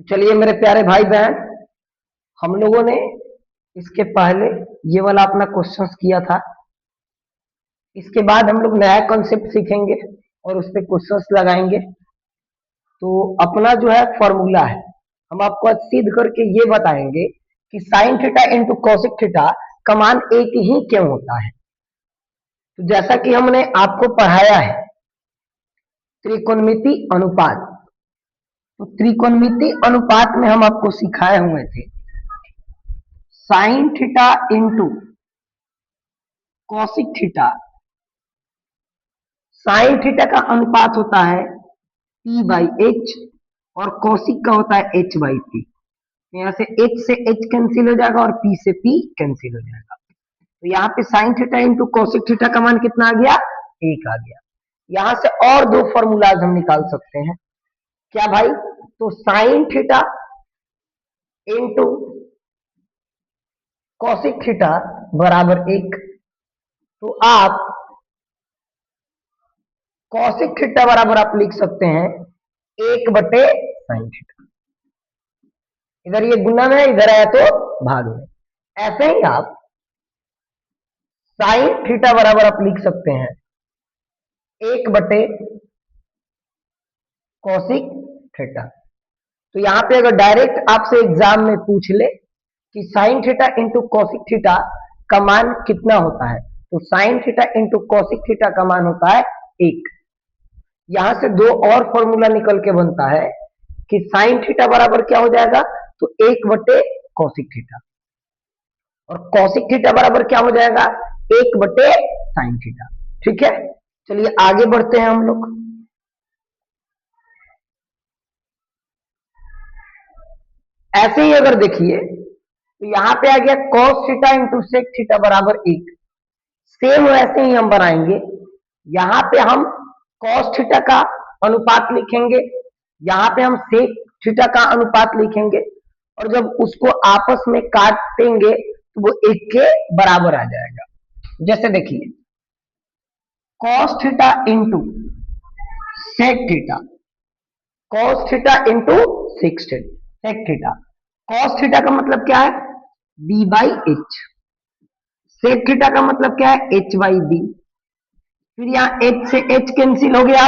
चलिए मेरे प्यारे भाई बहन, हम लोगों ने इसके पहले ये वाला अपना क्वेश्चंस किया था। इसके बाद हम लोग नया कॉन्सेप्ट सीखेंगे और उस पे क्वेश्चंस लगाएंगे। तो अपना जो है फॉर्मूला है, हम आपको आज सिद्ध करके ये बताएंगे कि sine theta into cosec theta का मान एक ही क्यों होता है। तो जैसा कि हमने आपको पढ़ाया है त्रिकोणमिति अनुपात, तो त्रिकोणमिति अनुपात में हम आपको सिखाए हुए थे sine theta into cosec theta. Sine theta का अनुपात होता है पी बाई एच और कॉसिक का होता है एच बाई पी। यहाँ से एच कैंसिल हो जाएगा और पी से पी कैंसिल हो जाएगा। तो यहाँ पे sine theta into cosec theta का मान कितना आ गया? एक आ गया। यहाँ से और दो फॉर्मूलाज हम निकाल सकते हैं। क्या भाई? तो sine theta into cosec theta बराबर एक। तो आप कॉसिक थीटा बराबर आप लिख सकते हैं एक बटे साइन थीटा। इधर ये गुना में, इधर आया तो भाग में। ऐसे ही आप साइन थीटा बराबर आप लिख सकते हैं एक बटे कॉसिक थीटा। तो यहां पे अगर डायरेक्ट आपसे एग्जाम में पूछ ले कि sine theta into cosec theta का मान कितना होता है, तो sine theta into cosec theta का मान होता है एक। यहां से दो और फॉर्मूला निकल के बनता है कि साइन थीटा बराबर क्या हो जाएगा? तो एक बटे कॉसिक थीटा, और कॉसिक थीटा बराबर क्या हो जाएगा? एक बटे साइन थीटा। ठीक है, चलिए आगे बढ़ते हैं हम लोग। ऐसे ही अगर देखिए तो यहां पे आ गया cos theta into sec theta बराबर एक। सेम वैसे ही हम बनाएंगे। यहां पे हम कॉस थीटा का अनुपात लिखेंगे, यहां पे हम सेक थीटा का अनुपात लिखेंगे, और जब उसको आपस में काटेंगे तो वो एक के बराबर आ जाएगा। जैसे देखिए cos theta into sec theta, cos theta into sec theta. Cos theta का मतलब क्या है? B by H. Sec theta का मतलब क्या है? H by B. फिर यहाँ एच से एच कैंसिल हो गया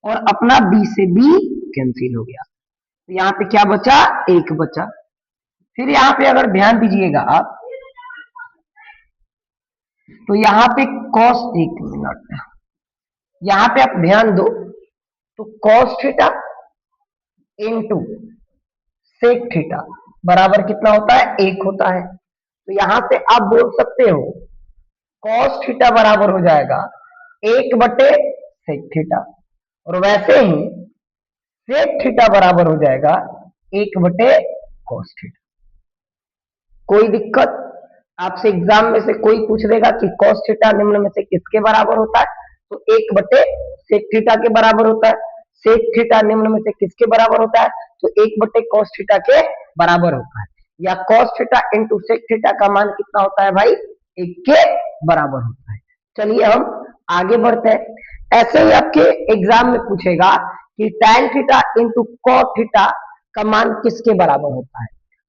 और अपना बी से बी कैंसिल हो गया। तो यहाँ पे क्या बचा? एक बचा। फिर यहाँ पे अगर ध्यान दीजिएगा आप, तो यहाँ पे कॉस, एक मिनट, यहाँ पे आप ध्यान दो तो cos theta into sec theta बराबर कितना होता है? एक होता है। तो यहां से आप बोल सकते हो कॉस थीटा बराबर हो जाएगा एक बटे सेक थीटा, और वैसे ही सेक थीटा बराबर हो जाएगा एक बटे कॉस थीटा। कोई दिक्कत? आपसे एग्जाम में से कोई पूछ देगा कि कॉस थीटा निम्न में से किसके बराबर होता है, तो एक बटे सेक थीटा के बराबर होता है। सेक थीटा निम्न में से किसके बराबर होता है, तो एक बटे कॉस थीटा के बराबर होता है। या cos theta into sec theta का मान कितना होता है भाई? एक के बराबर होता है। चलिए हम आगे बढ़ते हैं। ऐसे ही आपके एग्जाम में पूछेगा कि tan theta into cot theta का मान किसके बराबर होता है,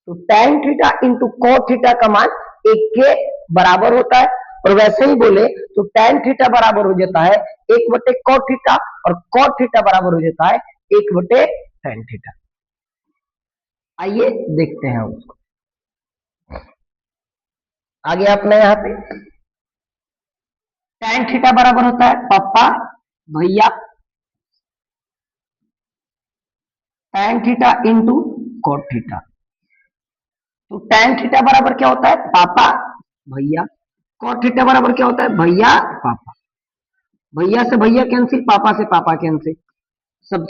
तो tan theta into cot theta का मान एक के बराबर होता है। और वैसे ही बोले तो tan थीटा बराबर हो जाता है एक बटे कॉट थीटा, और कॉट थीटा बराबर हो जाता है एक बटे tan थीटा। आइए देखते हैं उसको आगे। अपने यहाँ पे tan थीटा बराबर होता है पापा भैया, tan theta into cot theta. तो tan थीटा बराबर क्या होता है? पापा भैया। कॉट थीटा बराबर क्या होता है? भैया पापा। भैया से भैया कैंसिल, पापा से पापा कैंसिल, सब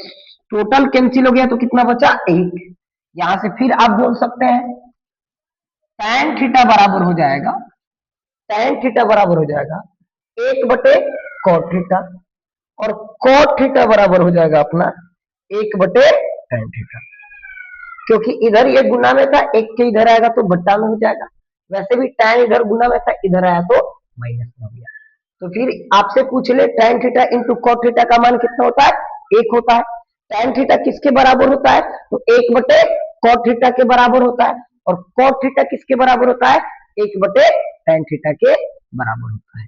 टोटल कैंसिल हो गया। तो कितना बचा? एक। यहां से फिर आप बोल सकते हैं tan थीटा बराबर हो जाएगा, tan थीटा बराबर हो जाएगा एक बटे कॉट थीटा, और कॉट थीटा बराबर हो जाएगा अपना एक बटे tan थीटा। क्योंकि इधर ये गुना में था, एक के इधर आएगा तो बट्टा में हो जाएगा। वैसे भी tan इधर गुना में था, इधर आया तो माइनस में हो गया। तो फिर आपसे पूछ ले tan theta into cot theta का मान कितना होता है? एक होता है। tan थीटा किसके बराबर होता है? तो 1 बटे cot थीटा के बराबर होता है। और cot थीटा किसके बराबर होता है? 1 बटे tan थीटा के बराबर होता है।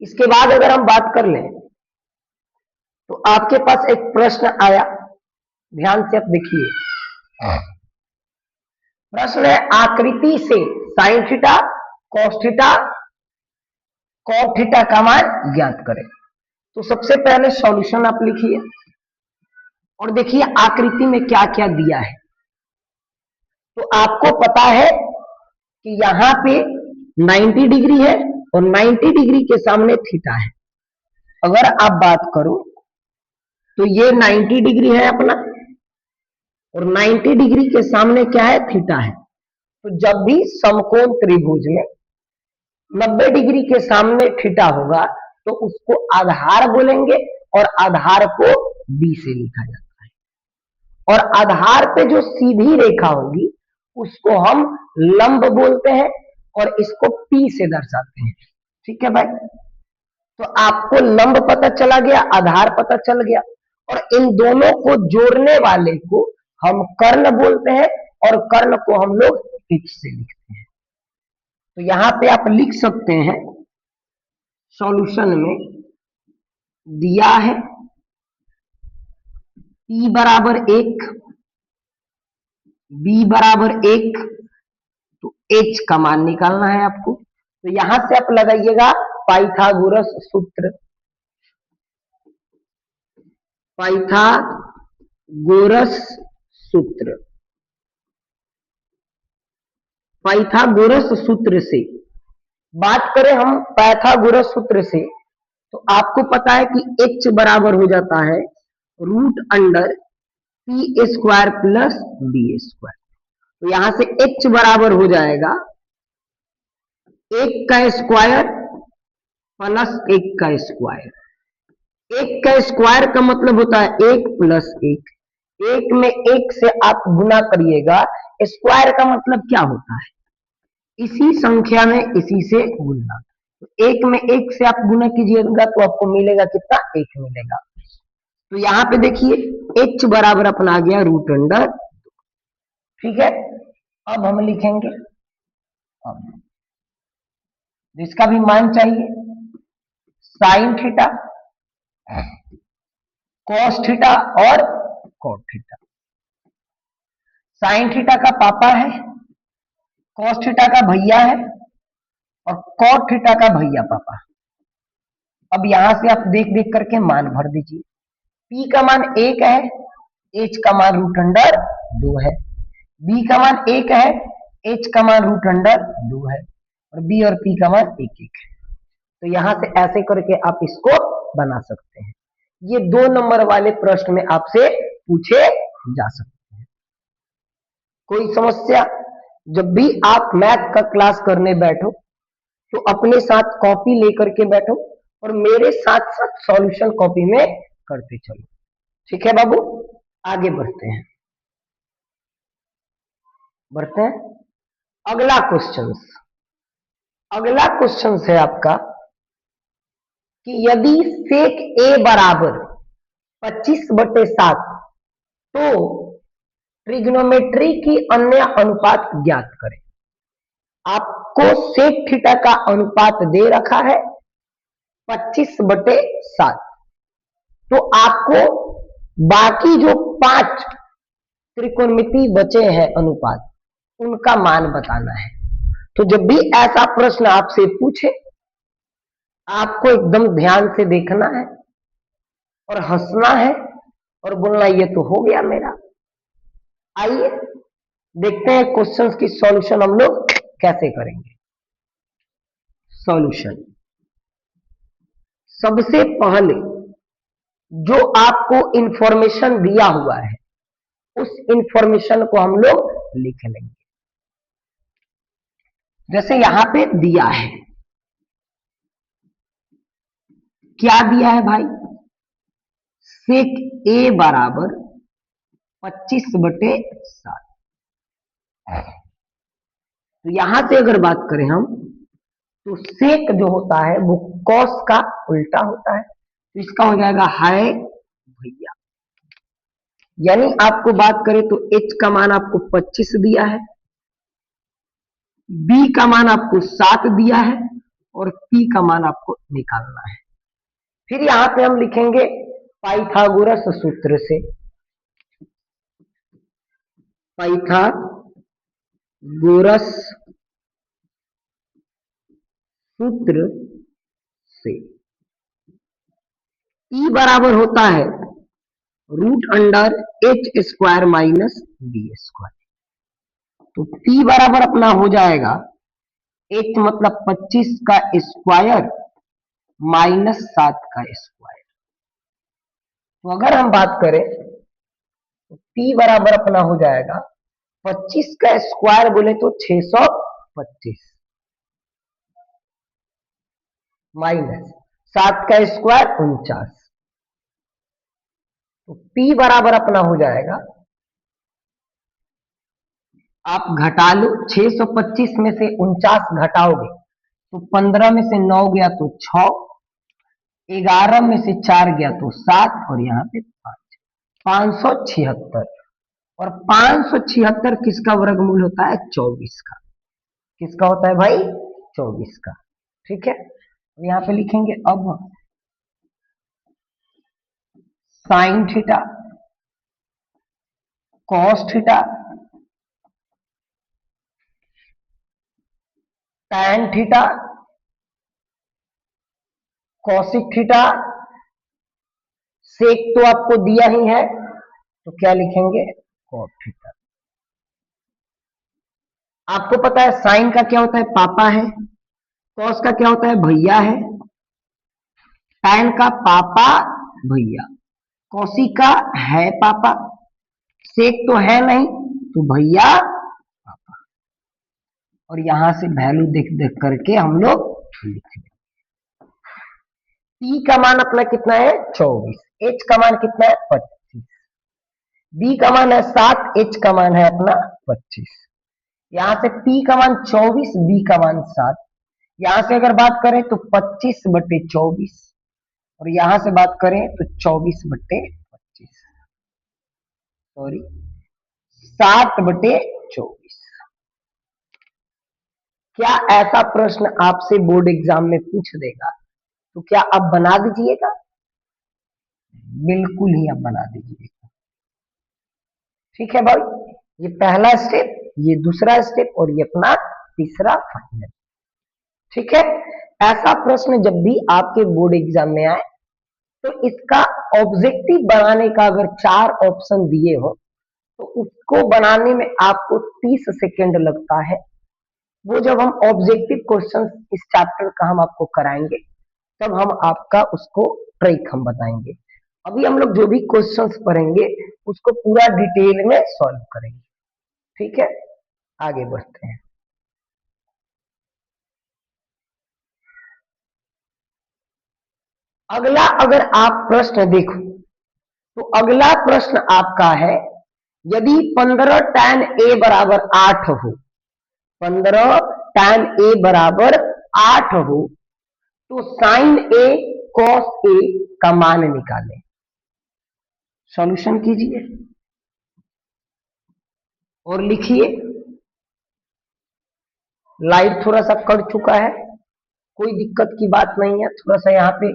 इसके बाद अगर हम बात कर लें तो आपके पास एक प्रश्न आया, ध्यान से आप देखिए। प्रश्न है आकृति से sin theta cos theta cot theta का मान ज्ञात करें। तो सबसे पहले सॉल्यूशन आप लिखिए और देखिए आकृति में क्या क्या दिया है। तो आपको पता है कि यहाँ पे 90 डिग्री है और 90 डिग्री के सामने थीटा है। अगर आप बात करो तो ये 90 डिग्री है अपना और 90 डिग्री के सामने क्या है? थीटा है। तो जब भी समकोण त्रिभुज में 90 डिग्री के सामने थीटा होगा तो उसको आधार बोलेंगे और आधार को बी से लिखा जाता है। और आधार पे जो सीधी रेखा होगी उसको हम लंब बोलते हैं और इसको पी से दर्शाते हैं। ठीक है भाई, तो आपको लंब पता चला गया, आधार पता चल गया, और इन दोनों को जोड़ने वाले को हम कर्ण बोलते हैं और कर्ण को हम लोग पिच से लिखते हैं। तो यहां पे आप लिख सकते हैं सॉल्यूशन में दिया है P बराबर 1, B बराबर 1, तो H का मान निकालना है आपको। तो यहां से आप लगाइएगा पाइथागोरस सूत्र। पाइथागोरस सूत्र, पाइथागोरस सूत्र से बात करें हम पाइथागोरस सूत्र से तो आपको पता है कि H बराबर हो जाता है √under P square plus B square. तो यहां से H बराबर हो जाएगा 1 का स्क्वायर प्लस 1 का स्क्वायर। 1 का स्क्वायर का मतलब होता है 1 प्लस 1। 1 में 1 से आप गुना करिएगा, स्क्वायर का मतलब क्या होता है? इसी संख्या में इसी से गुना। तो 1 में 1 से आप गुना कीजिएगा तो आपको मिलेगा कितना? 1 मिलेगा। तो यहाँ पे देखिए H बराबर अपना आ गया √अंडर। ठीक है, अब हम लिखेंगे जिसका भी मान चाहिए साइन थीटा कॉस थीटा और कॉट थीटा। साइन थीटा का पापा है, कॉस थीटा का भैया है और कॉट थीटा का भैया पापा। अब यहां से आप देख देख करके मान भर दीजिए। P का मान 1 है, H का मान √2 है, B का मान 1 है, H का मान √2 है और B और P का मान 1 है। तो यहां से ऐसे करके आप इसको बना सकते हैं। ये 2 नंबर वाले प्रश्न में आपसे पूछे जा सकते हैं। कोई समस्या? जब भी आप मैथ का क्लास करने बैठो तो अपने साथ कॉपी लेकर के बैठो और मेरे साथ साथ सॉल्यूशन कॉपी में करते चलो। ठीक है बाबू, आगे बढ़ते हैं अगला क्वेश्चन। अगला क्वेश्चन है आपका कि यदि सेक ए बराबर 25/7 तो ट्रिग्नोमेट्री की अन्य अनुपात ज्ञात करें। आपको सेक थीटा का अनुपात दे रखा है 25/7, तो आपको बाकी जो 5 त्रिकोणमिति बचे हैं अनुपात, उनका मान बताना है। तो जब भी ऐसा प्रश्न आपसे पूछे आपको एकदम ध्यान से देखना है और हंसना है और बोलना ये तो हो गया मेरा। आइए देखते हैं क्वेश्चंस की सॉल्यूशन हम लोग कैसे करेंगे। सॉल्यूशन, सबसे पहले जो आपको इंफॉर्मेशन दिया हुआ है उस इंफॉर्मेशन को हम लोग लिख लेंगे। जैसे यहां पे दिया है, क्या दिया है भाई? सेक ए बराबर 25/7। तो यहां से अगर बात करें हम तो सेक जो होता है वो कॉस का उल्टा होता है, तो इसका हो जाएगा हाय भैया। यानी आपको बात करें तो h का मान आपको 25 दिया है, b का मान आपको 7 दिया है और p का मान आपको निकालना है। फिर यहां पे हम लिखेंगे पाइथागोरस सूत्र से, पाइथागोरस सूत्र से E बराबर होता है √h² माइनस b²। तो P बराबर अपना हो जाएगा h मतलब 25 का स्क्वायर माइनस 7 का स्क्वायर। तो अगर हम बात करें तो P बराबर अपना हो जाएगा 25 का स्क्वायर बोले तो 625 माइनस 7 का स्क्वायर 49। तो P बराबर अपना हो जाएगा, आप घटा लो 625 में से 49 घटाओगे तो 15 में से 9 गया तो 6, 11 में से 4 गया तो 7 और यहाँ पे 5, 576। और 576 किसका वर्गमूल होता है? 24 का। किसका होता है भाई? 24 का। ठीक है, तो यहाँ पे लिखेंगे अब sine theta, cos theta, tan theta, cosec theta, sec तो आपको दिया ही है तो क्या लिखेंगे? Cot theta. आपको पता है साइन का क्या होता है? पापा है। कॉस का क्या होता है? भैया है। टैन का पापा भैया। कॉसी का है पापा। सेक तो है नहीं तो भैया पापा। और यहां से वैल्यू देख देख करके हम लोग लिख लें। P का मान अपना कितना है? 24। H का मान कितना है? 25। B का मान है 7, H का मान है अपना 25। यहां से P का मान 24, B का मान 7। यहां से अगर बात करें तो 25/24 और यहां से बात करें तो 24/25, सॉरी 7/24। क्या ऐसा प्रश्न आपसे बोर्ड एग्जाम में पूछ देगा तो क्या आप बना दीजिएगा? बिल्कुल ही आप बना दीजिएगा। ठीक है भाई, ये पहला स्टेप, ये दूसरा स्टेप और ये अपना तीसरा फाइनल। ठीक है, ऐसा प्रश्न जब भी आपके बोर्ड एग्जाम में आए तो इसका ऑब्जेक्टिव बनाने का अगर 4 ऑप्शन दिए हो तो उसको बनाने में आपको 30 सेकेंड लगता है। वो जब हम ऑब्जेक्टिव क्वेश्चन इस चैप्टर का हम आपको कराएंगे तब हम आपका उसको ट्रिक हम बताएंगे। अभी हम लोग जो भी क्वेश्चंस पढ़ेंगे उसको पूरा डिटेल में सॉल्व करेंगे। ठीक है, आगे बढ़ते हैं। अगला अगर आप प्रश्न देखो तो अगला प्रश्न आपका है, यदि 15 tan a बराबर 8 हो, 15 tan a बराबर 8 हो तो साइन a cos a का मान निकालें। सॉल्यूशन कीजिए और लिखिए। लाइट थोड़ा सा कट चुका है, कोई दिक्कत की बात नहीं है, थोड़ा सा यहाँ पे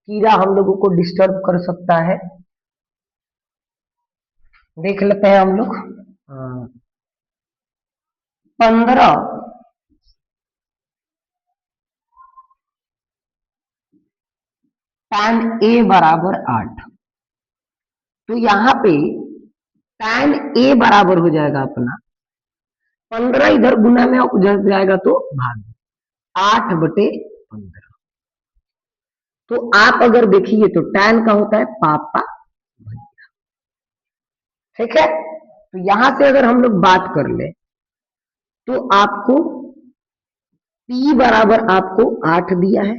कीड़ा हम लोगों को डिस्टर्ब कर सकता है, देख लेते हैं हम लोग। 15 tan a बराबर 8, तो यहाँ पे tan a बराबर हो जाएगा अपना 15, इधर गुना में उधर जाएगा तो भाग 8/15। तो आप अगर देखिए तो tan का होता है पापा भैया। ठीक है, तो यहां से अगर हम लोग बात कर ले तो आपको P बराबर आपको 8 दिया है,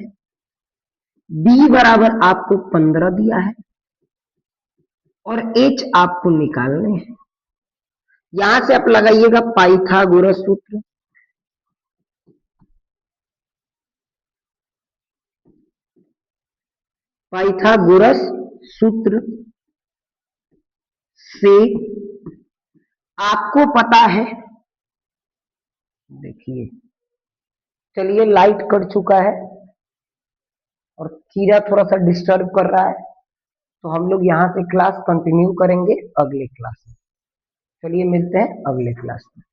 B बराबर आपको 15 दिया है और H आपको निकालने हैं। यहां से आप लगाइएगा पाइथागोरस सूत्र। पाइथागोरस सूत्र से आपको पता है, देखिए चलिए लाइट कट चुका है और कीड़ा थोड़ा सा डिस्टर्ब कर रहा है, तो हम लोग यहाँ से क्लास कंटिन्यू करेंगे अगले क्लास में। चलिए मिलते हैं अगले क्लास में।